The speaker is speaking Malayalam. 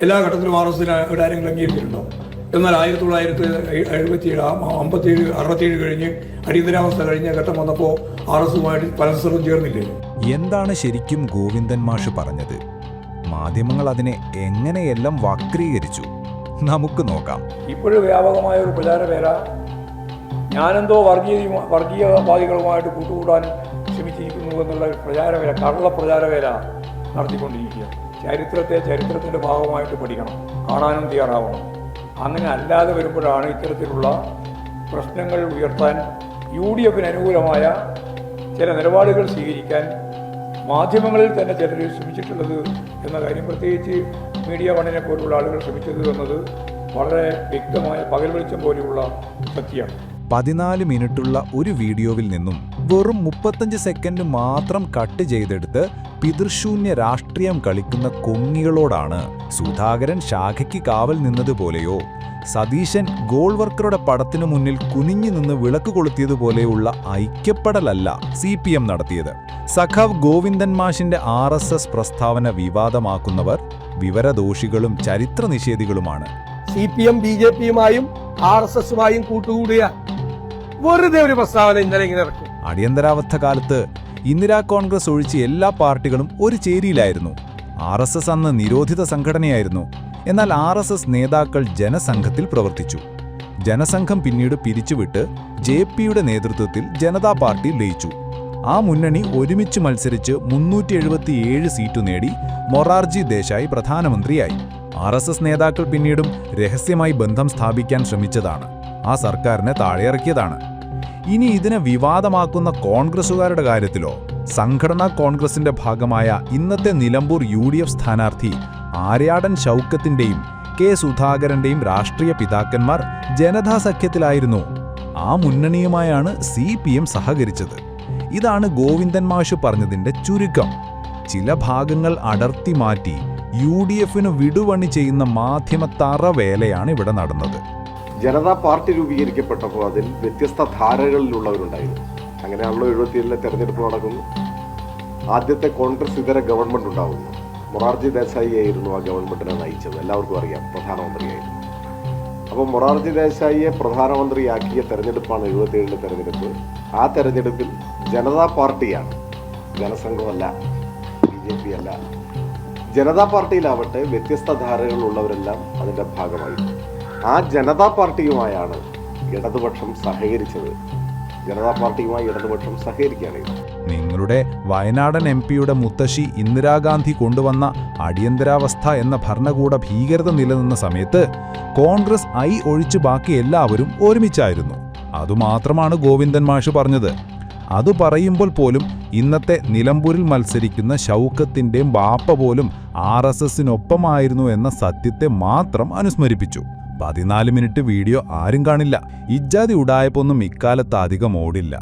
എല്ലാ ഘട്ടത്തിലും RSS ആരെങ്കിലും അംഗീകരിച്ചിട്ടുണ്ടോ? എന്നാൽ 1967 കഴിഞ്ഞ് അടിയന്തരാവസ്ഥ കഴിഞ്ഞ ഘട്ടം വന്നപ്പോൾ RSSുമായിട്ട് പരസ്പരം ചേർന്നില്ലേ? എന്താണ് ശരിക്കും ഗോവിന്ദൻ മാഷ് പറഞ്ഞത്? മാധ്യമങ്ങൾ അതിനെ എങ്ങനെയെല്ലാം വക്രീകരിച്ചു? നമുക്ക് നോക്കാം. ഇപ്പോഴും വ്യാപകമായ ഒരു പ്രചാരവേല ഞാനെന്തോ വർഗീയവാദികളുമായിട്ട് കൂട്ടുകൂടാൻ ശ്രമിച്ചിരിക്കുന്നു എന്നുള്ള പ്രചാരവേല, കള്ള പ്രചാരവേല നടത്തിക്കൊണ്ടിരിക്കുക. ചരിത്രത്തിൻ്റെ ഭാഗമായിട്ട് പഠിക്കണം, കാണാനും തയ്യാറാവണം. അങ്ങനെ അല്ലാതെ വരുമ്പോഴാണ് ഇത്തരത്തിലുള്ള പ്രശ്നങ്ങൾ ഉയർത്താൻ UDFന് അനുകൂലമായ ചില നിലപാടുകൾ സ്വീകരിക്കാൻ മാധ്യമങ്ങളിൽ തന്നെ ചിലർ ശ്രമിച്ചിട്ടുള്ളത് എന്ന കാര്യം, പ്രത്യേകിച്ച് മീഡിയ വണ്ണിനെ പോലുള്ള ആളുകൾ ശ്രമിച്ചത് എന്നത് വളരെ വ്യക്തമായ പകൽ വെളിച്ചം പോലെയുള്ള സത്യമാണ്. 14 മിനിറ്റുള്ള ഒരു വീഡിയോവിൽ നിന്നും വെറും 35 സെക്കൻഡ് മാത്രം കട്ട് ചെയ്തെടുത്ത് പിതൃശൂന്യ രാഷ്ട്രീയം കളിക്കുന്ന കൊങ്ങികളോടാണ് സുധാകരൻ ശാഖയ്ക്ക് കാവൽ നിന്നതുപോലെയോ സതീശൻ ഗോൾ വർക്കറുടെ പടത്തിനു മുന്നിൽ കുനിഞ്ഞു നിന്ന് വിളക്ക് കൊളുത്തിയതുപോലെയുള്ള ഐക്യപ്പെടലല്ല CPM നടത്തിയത്. സഖാവ് ഗോവിന്ദൻ മാഷിന്റെ RSS പ്രസ്താവന വിവാദമാക്കുന്നവർ വിവരദോഷികളും ചരിത്ര നിഷേധികളുമാണ്. CPM BJPയുമായും RSSുമായും കൂട്ടുകൂടിയ വെറുതെ ഒരു പ്രസ്താവന ഇന്നലെ ഇങ്ങനെ ഇറക്കും. അടിയന്തരാവസ്ഥ കാലത്ത് ഇന്ദിരാ കോൺഗ്രസ് ഒഴിച്ച് എല്ലാ പാർട്ടികളും ഒരു ചേരിയിലായിരുന്നു. RSS അന്ന് നിരോധിത സംഘടനയായിരുന്നു. എന്നാൽ RSS നേതാക്കൾ ജനസംഘത്തിൽ പ്രവർത്തിച്ചു. ജനസംഘം പിന്നീട് പിരിച്ചുവിട്ട് JPയുടെ നേതൃത്വത്തിൽ ജനതാ പാർട്ടി ലയിച്ചു. ആ മുന്നണി ഒരുമിച്ച് മത്സരിച്ച് 377 സീറ്റു നേടി മൊറാർജി ദേശായി പ്രധാനമന്ത്രിയായി. RSS നേതാക്കൾ പിന്നീടും രഹസ്യമായി ബന്ധം സ്ഥാപിക്കാൻ ശ്രമിച്ചതാണ്. ആ സർക്കാരിനെ താഴെയിറക്കിയതാണ്. ഇനി ഇതിനെ വിവാദമാക്കുന്ന കോൺഗ്രസുകാരുടെ കാര്യത്തിലോ, സംഘടനാ കോൺഗ്രസിന്റെ ഭാഗമായ ഇന്നത്തെ നിലമ്പൂർ UDF സ്ഥാനാർത്ഥി ആര്യാടൻ ഷൗക്കത്തിന്റെയും K സുധാകരന്റെയും രാഷ്ട്രീയ പിതാക്കന്മാർ ജനതാ സഖ്യത്തിലായിരുന്നു. ആ മുന്നണിയുമായാണ് CPM സഹകരിച്ചത്. ഇതാണ് ഗോവിന്ദൻ മാഷ് പറഞ്ഞതിന്റെ ചുരുക്കം. ചില ഭാഗങ്ങൾ അടർത്തി മാറ്റി UDFന് വിടുവണി ചെയ്യുന്ന മാധ്യമ തറവേലയാണ് ഇവിടെ നടന്നത്. ജനതാ പാർട്ടി രൂപീകരിക്കപ്പെട്ടപ്പോൾ അതിൽ വ്യത്യസ്ത ധാരകളിലുള്ളവരുണ്ടായിരുന്നു. അങ്ങനെയാണല്ലോ 77-ലെ തെരഞ്ഞെടുപ്പ് നടക്കുന്നു. ആദ്യത്തെ കോൺഗ്രസ് ഇതര ഗവൺമെന്റ് ഉണ്ടാകുന്നു. മൊറാർജി ദേശായി ആയിരുന്നു ആ ഗവൺമെന്റിനെ നയിച്ചത്, എല്ലാവർക്കും അറിയാം, പ്രധാനമന്ത്രിയായിരുന്നു. അപ്പോൾ മൊറാർജി ദേശായിയെ പ്രധാനമന്ത്രിയാക്കിയ തെരഞ്ഞെടുപ്പാണ് 77-ലെ തെരഞ്ഞെടുപ്പ്. ആ തെരഞ്ഞെടുപ്പിൽ ജനതാ പാർട്ടിയാണ്, ജനസംഘമല്ല, BJP അല്ല. ജനതാ പാർട്ടിയിലാവട്ടെ വ്യത്യസ്ത ധാരകളുള്ളവരെല്ലാം അതിൻ്റെ ഭാഗമായിരുന്നു. ആ ജനതാ പാർട്ടിയുമായാണ് ഇടതുപക്ഷം സഹകരിച്ചത്. ജനതാ പാർട്ടിയുമായി ഇടതുപക്ഷം സഹകരിക്കുകയാണ്. നിങ്ങളുടെ വയനാടൻ MP-യുടെ മുത്തശ്ശി ഇന്ദിരാഗാന്ധി കൊണ്ടുവന്ന അടിയന്തരാവസ്ഥ എന്ന ഭരണകൂട ഭീകരത നിലനിന്ന സമയത്ത് കോൺഗ്രസ് ഒഴിച്ച് ബാക്കി എല്ലാവരും ഒരുമിച്ചായിരുന്നു. അതുമാത്രമാണ് ഗോവിന്ദൻ മാഷ് പറഞ്ഞത്. അത് പറയുമ്പോൾ പോലും ഇന്നത്തെ നിലമ്പൂരിൽ മത്സരിക്കുന്ന ഷൗക്കത്തിൻ്റെയും ബാപ്പ പോലും RSSനൊപ്പമായിരുന്നു എന്ന സത്യത്തെ മാത്രം അനുസ്മരിപ്പിച്ചു. 14 മിനിറ്റ് വീഡിയോ ആരും കാണില്ല. ഇജ്ജാതി ഉഡായപ്പൊന്നും ഇക്കാലത്ത് അധികം ഓടില്ല.